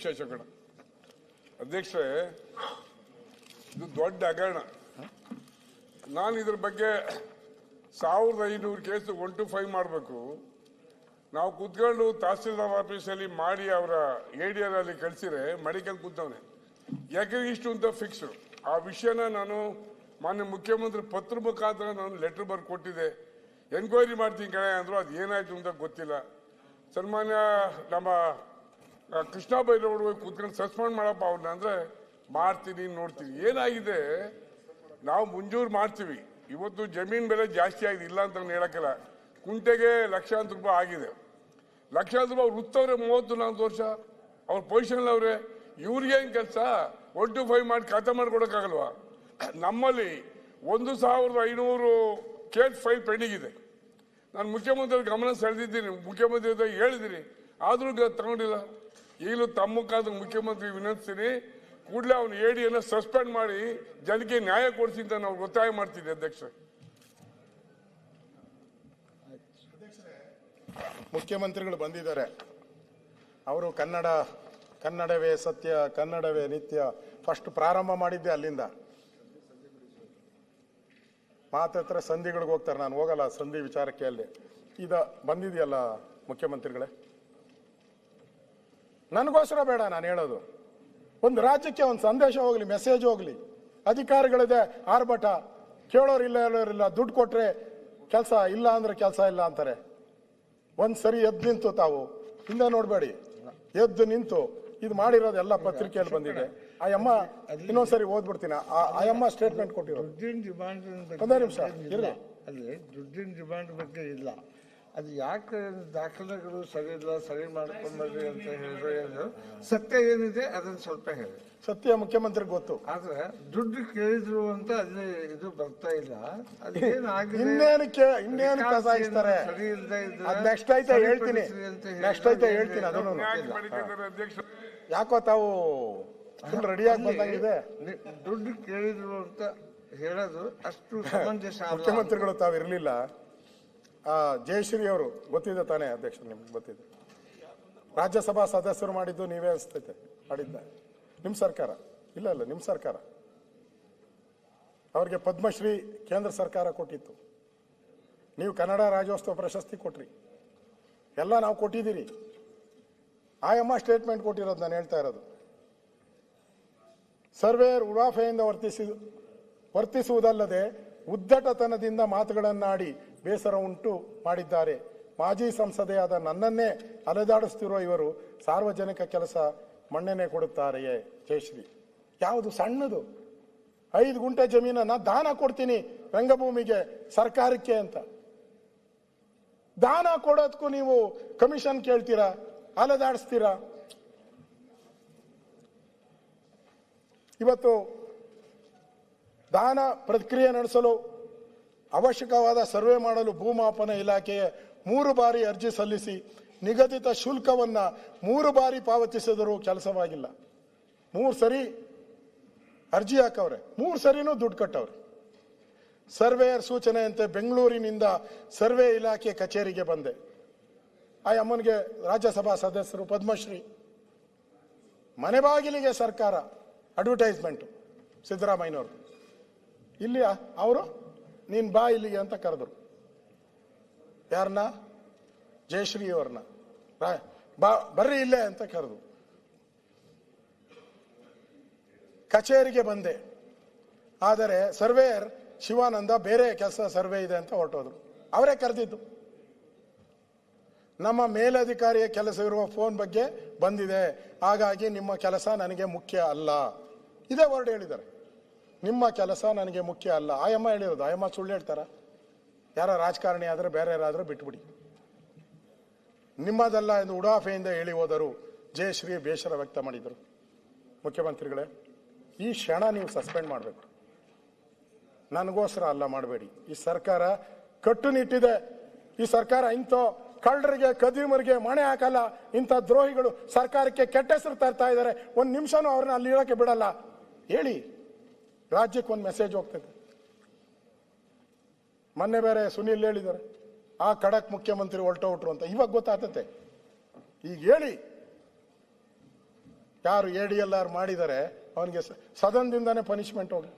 ಶಾಸಕರ ಅಧ್ಯಕ್ಷರೇ, ಇದು ದೊಡ್ಡ ಹಗರಣ. ನಾನು ಇದ್ರ ಬಗ್ಗೆ 1500 ಕೇಸು 1 to 5 ಮಾಡಬೇಕು. ನಾವು ಕೂತ್ಕೊಂಡು ತಹಸೀಲ್ದಾರ್ ಆಫೀಸಲ್ಲಿ ಮಾಡಿ ಅವರ ADR ಅಲ್ಲಿ ಕಳಿಸಿದ್ರೆ ಮಡಿಕಲ್ ಕೂತವನೆ ಯಾಕೆ ಇಷ್ಟು ಅಂತ ಫಿಕ್ಸ್. ಆ ವಿಷಯನ ನಾನು ಮಾನ್ಯ ಮುಖ್ಯಮಂತ್ರಿ ಪತ್ರ ಮುಖಾಂತರ ನಾನು ಲೆಟರ್ ಬರ್ದು ಕೊಟ್ಟಿದ್ದೆ. ಎನ್ಕ್ವೈರಿ ಮಾಡ್ತೀನಿ ಕಣೆ ಅಂದ್ರು. ಅದು ಏನಾಯ್ತು ಅಂತ ಗೊತ್ತಿಲ್ಲ. ಸನ್ಮಾನ್ಯ ನಮ್ಮ ಕೃಷ್ಣ ಬೈರೇಗೌಡ ಕೂತ್ಕೊಂಡು ಸಸ್ಪೆಂಡ್ ಮಾಡಪ್ಪ ಅವ್ರನ್ನ ಅಂದ್ರೆ ಮಾಡ್ತೀನಿ ನೋಡ್ತೀನಿ. ಏನಾಗಿದೆ, ನಾವು ಮುಂಜೂರು ಮಾಡ್ತೀವಿ. ಇವತ್ತು ಜಮೀನ್ ಬೆಲೆ ಜಾಸ್ತಿ ಆಗಿದೆ, ಇಲ್ಲ ಅಂತ ಹೇಳಕ್ಕಿಲ್ಲ. ಕುಂಟೆಗೆ ಲಕ್ಷಾಂತರ ರೂಪಾಯಿ ಆಗಿದೆ. ಲಕ್ಷಾಂತರ ರೂಪಾಯಿ ಅವ್ರು ಉತ್ತವ್ರೆ 30-40 ವರ್ಷ ಅವ್ರ ಪೊಸಿಷನ್ ಅವ್ರೆ. ಇವ್ರಿಗೇನು ಕೆಲಸ 1 to 5 ಮಾಡಿ ಖಾತೆ ಮಾಡ್ಕೊಡಕ್ಕಾಗಲ್ವಾ? ನಮ್ಮಲ್ಲಿ 1500 ಕೇಸ್ ಫೈಲ್ ಪೆಂಡಿಂಗ್ ಇದೆ. ನಾನು ಮುಖ್ಯಮಂತ್ರಿ ಗಮನ ಸೆಳೆದಿದ್ದೀನಿ, ಮುಖ್ಯಮಂತ್ರಿ ಹೇಳಿದ್ದೀನಿ, ಆದರೂ ತಗೊಂಡಿಲ್ಲ. ಈಗಲೂ ತಮ್ಮ ಮುಖಾಂತರ ಮುಖ್ಯಮಂತ್ರಿ ವಿನಂತಿಸ್ತೀನಿ, ಕೂಡಲೇ ಅವನು ADಯನ್ನು ಸಸ್ಪೆಂಡ್ ಮಾಡಿ ಜನಕ್ಕೆ ನ್ಯಾಯ ಕೊಡಿಸಿ ಅಂತ ನಾವು ಒತ್ತಾಯ ಮಾಡ್ತಿದ್ದೆ. ಅಧ್ಯಕ್ಷ, ಮುಖ್ಯಮಂತ್ರಿಗಳು ಬಂದಿದ್ದಾರೆ. ಅವರು ಕನ್ನಡವೇ ಸತ್ಯ, ಕನ್ನಡವೇ ನಿತ್ಯ ಫಸ್ಟ್ ಪ್ರಾರಂಭ ಮಾಡಿದ್ದೆ ಅಲ್ಲಿಂದ. ಮಾತತ್ರ ಸಂಧಿಗಳಿಗೆ ಹೋಗ್ತಾರೆ, ನಾನು ಹೋಗಲ್ಲ ಸಂಧಿ ವಿಚಾರಕ್ಕೆ. ಅಲ್ಲಿ ಬಂದಿದೆಯಲ್ಲ ಮುಖ್ಯಮಂತ್ರಿಗಳೇ, ನನಗೋಸ್ಕರ ಬೇಡ ನಾನು ಹೇಳೋದು. ಒಂದು ರಾಜ್ಯಕ್ಕೆ ಒಂದು ಸಂದೇಶ ಹೋಗ್ಲಿ, ಮೆಸೇಜ್ ಹೋಗ್ಲಿ. ಅಧಿಕಾರಿಗಳಿದೆ ಆರ್ಭಟ, ಕೇಳೋರಿಲ್ಲ ಹೇಳೋರಿಲ್ಲ, ದುಡ್ಡು ಕೊಟ್ರೆ ಕೆಲಸ ಇಲ್ಲ ಅಂದ್ರೆ ಕೆಲಸ ಇಲ್ಲ ಅಂತಾರೆ. ಒಂದ್ಸರಿ ಎದ್ದು ನಿಂತು, ತಾವು ಹಿಂದೆ ನೋಡ್ಬೇಡಿ, ಎದ್ದು ನಿಂತು ಇದು ಮಾಡಿರೋದೆಲ್ಲ ಪತ್ರಿಕೆಯಲ್ಲಿ ಬಂದಿದೆ. ಆ ಅಮ್ಮ ಇನ್ನೊಂದ್ಸರಿ ಓದ್ಬಿಡ್ತೀನಿ. ಆ ಅಮ್ಮ ಸ್ಟೇಟ್ಮೆಂಟ್ ಕೊಟ್ಟಿರೋ ಒಂದೇ ನಿಮಿಷ ಇರಲಿ. ಅಲ್ಲಿ ದುಡ್ಡಿನ ಡಿಮಾಂಡ್ ಬಗ್ಗೆ ಇಲ್ಲ. ಅದು ಯಾಕೆ ದಾಖಲೆಗಳು ಸರಿ ಇಲ್ಲ, ಸರಿ ಮಾಡ್ಕೊಂಡ್ರಿ ಅಂತ ಹೇಳಿದ್ರೆ ಸತ್ಯ ಏನಿದೆ ಅದನ್ನ ಸ್ವಲ್ಪ ಹೇಳಿ. ಸತ್ಯ ಮುಖ್ಯಮಂತ್ರಿಗೆ ಗೊತ್ತು, ಆದ್ರೆ ದುಡ್ಡು ಕೇಳಿದ್ರು ಅಂತ ಅಲ್ಲಿ ಇದು ಬರ್ತಾ ಇಲ್ಲ. ಅದೇನಾಗಿದೆ, ಇನ್ನೇನು ಕಸಾಯಿಸ್ತಾರೆ. ಸರಿ ಇಲ್ಲದೆ ನೆಕ್ಸ್ಟ್ ಐತೆ ಹೇಳ್ತೀನಿ, ಅದನ್ನು ಯಾಕೋ ತಾವು ರೆಡಿಯಾಗಿ ಬಂದಂಗಿದೆ. ದುಡ್ಡು ಕೇಳಿದ್ರು ಅಂತ ಹೇಳೋದು ಅಷ್ಟು ಸಮಂಜಸ. ಮುಖ್ಯಮಂತ್ರಿಗಳು ತಾವು ಇರಲಿಲ್ಲ. ಜಯಶ್ರೀ ಅವರು ಗೊತ್ತಿದೆ ತಾನೇ ಅಧ್ಯಕ್ಷ, ನಿಮ್ಗೆ ಗೊತ್ತಿದೆ. ರಾಜ್ಯಸಭಾ ಸದಸ್ಯರು ಮಾಡಿದ್ದು ನೀವೇ ಅನಿಸ್ತೈತೆ, ಮಾಡಿದ್ದ ನಿಮ್ಮ ಸರ್ಕಾರ. ಇಲ್ಲ ನಿಮ್ಮ ಸರ್ಕಾರ. ಅವ್ರಿಗೆ ಪದ್ಮಶ್ರೀ ಕೇಂದ್ರ ಸರ್ಕಾರ ಕೊಟ್ಟಿತ್ತು, ನೀವು ಕನ್ನಡ ರಾಜ್ಯೋತ್ಸವ ಪ್ರಶಸ್ತಿ ಕೊಟ್ರಿ, ಎಲ್ಲ ನಾವು ಕೊಟ್ಟಿದ್ದೀರಿ. ಆಯಮ್ಮ ಸ್ಟೇಟ್ಮೆಂಟ್ ಕೊಟ್ಟಿರೋದು ನಾನು ಹೇಳ್ತಾ ಇರೋದು. ಸರ್ವೇರ್ ಉಡಾಫೆಯಿಂದ ವರ್ತಿಸುವುದಲ್ಲದೆ ಉದ್ದಟತನದಿಂದ ಮಾತುಗಳನ್ನಾಡಿ ಬೇಸರ ಉಂಟು ಮಾಡಿದ್ದಾರೆ. ಮಾಜಿ ಸಂಸದೆಯಾದ ನನ್ನನ್ನೇ ಅಲೆದಾಡಿಸ್ತಿರುವ ಇವರು ಸಾರ್ವಜನಿಕ ಕೆಲಸ ಮಣ್ಣೆನೆ ಕೊಡುತ್ತಾರೆಯೇ? ಜಯಶ್ರೀ, ಯಾವುದು ಸಣ್ಣದು 5 ಗುಂಟೆ ಜಮೀನನ್ನ ದಾನ ಕೊಡ್ತೀನಿ ರಂಗಭೂಮಿಗೆ ಸರ್ಕಾರಕ್ಕೆ ಅಂತ. ದಾನ ಕೊಡೋದಕ್ಕೂ ನೀವು ಕಮಿಷನ್ ಕೇಳ್ತೀರಾ, ಅಲೆದಾಡಿಸ್ತೀರಾ. ಇವತ್ತು ದಾನ ಪ್ರಕ್ರಿಯೆ ನಡೆಸಲು ಅವಶ್ಯಕವಾದ ಸರ್ವೆ ಮಾಡಲು ಭೂಮಾಪನ ಇಲಾಖೆಯ 3 ಬಾರಿ ಅರ್ಜಿ ಸಲ್ಲಿಸಿ ನಿಗದಿತ ಶುಲ್ಕವನ್ನ 3 ಬಾರಿ ಪಾವತಿಸಿದರೂ ಕೆಲಸವಾಗಿಲ್ಲ. 3 ಸರಿ ಅರ್ಜಿ ಹಾಕವ್ರೆ, 3 ಸರಿನೂ ದುಡ್ಡು ಕಟ್ಟವ್ರೆ. ಸರ್ವೇಯರ್ ಸೂಚನೆಯಂತೆ ಬೆಂಗಳೂರಿನಿಂದ ಸರ್ವೆ ಇಲಾಖೆ ಕಚೇರಿಗೆ ಬಂದೆ. ಆ ಅಮ್ಮನಿಗೆ ರಾಜ್ಯಸಭಾ ಸದಸ್ಯರು ಪದ್ಮಶ್ರೀ. ಮನೆ ಬಾಗಿಲಿಗೆ ಸರ್ಕಾರ ಅಡ್ವರ್ಟೈಸ್ಮೆಂಟ್, ಸಿದ್ದರಾಮಯ್ಯನವರು. ಇಲ್ಲಿ ಅವರು ನೀನ್ ಬಾ ಇಲ್ಲಿಗೆ ಅಂತ ಕರೆದ್ರು. ಯಾರನ್ನ? ಜಯಶ್ರೀ ಅವ್ರನ್ನ. ಬರ್ರಿ ಇಲ್ಲೇ ಅಂತ ಕರೆದು ಕಚೇರಿಗೆ ಬಂದೆ. ಆದರೆ ಸರ್ವೇಯರ್ ಶಿವಾನಂದ ಬೇರೆ ಕೆಲಸ ಸರ್ವೆ ಇದೆ ಅಂತ ಹೊರಟೋದ್ರು. ಅವರೇ ಕರೆದಿದ್ದು. ನಮ್ಮ ಮೇಲಧಿಕಾರಿಯ ಕೆಲಸವಿರುವ ಫೋನ್ ಬಗ್ಗೆ ಬಂದಿದೆ, ಹಾಗಾಗಿ ನಿಮ್ಮ ಕೆಲಸ ನನಗೆ ಮುಖ್ಯ ಅಲ್ಲ. ಇದೇ ವರ್ಡ್ ಹೇಳಿದ್ದಾರೆ, ನಿಮ್ಮ ಕೆಲಸ ನನಗೆ ಮುಖ್ಯ ಅಲ್ಲ. ಆಯಮ್ಮ ಹೇಳಿರೋದು. ಆಯಮ್ಮ ಸುಳ್ಳು ಹೇಳ್ತಾರ? ಯಾರ ರಾಜಕಾರಣಿ ಆದ್ರೆ ಬೇರೆ ಯಾರಾದ್ರೂ ಬಿಟ್ಬಿಡಿ. ನಿಮ್ಮದಲ್ಲ ಎಂದು ಉಡಾಫೆಯಿಂದ ಹೇಳಿ ಹೋದರು. ಜಯಶ್ರೀ ಬೇಸರ ವ್ಯಕ್ತ ಮಾಡಿದರು. ಮುಖ್ಯಮಂತ್ರಿಗಳೇ, ಈ ಕ್ಷಣ ನೀವು ಸಸ್ಪೆಂಡ್ ಮಾಡಬೇಕು. ನನಗೋಸ್ಕರ ಅಲ್ಲ, ಮಾಡಬೇಡಿ. ಈ ಸರ್ಕಾರ ಕಟ್ಟುನಿಟ್ಟಿದೆ. ಈ ಸರ್ಕಾರ ಇಂಥ ಕಳ್ಳರಿಗೆ, ಕದೀಮರಿಗೆ ಮಣೆ ಹಾಕಲ್ಲ. ಇಂಥ ದ್ರೋಹಿಗಳು ಸರ್ಕಾರಕ್ಕೆ ಕೆಟ್ಟ ಹೆಸರು ತರ್ತಾ ಇದ್ದಾರೆ. ಒಂದು ನಿಮಿಷನೂ ಅವ್ರನ್ನ ಅಲ್ಲಿ ಇರೋಕೆ ಬಿಡಲ್ಲ. ಹೇಳಿ, ರಾಜ್ಯಕ್ಕೆ ಒಂದು ಮೆಸೇಜ್ ಹೋಗ್ತದೆ. ಮೊನ್ನೆ ಬೇರೆ ಸುನೀಲ್ ಹೇಳಿದ್ದಾರೆ, ಆ ಖಡಕ್ ಮುಖ್ಯಮಂತ್ರಿ ಹೊರಟೋಟ್ರು ಅಂತ. ಇವಾಗ ಗೊತ್ತಾಗ್ತತೆ. ಈಗ ಹೇಳಿ, ಯಾರು ADLR ಮಾಡಿದ್ದಾರೆ ಅವನಿಗೆ ಸದನದಿಂದಾನೇ ಪನಿಷ್ಮೆಂಟ್ ಹೋಗಿ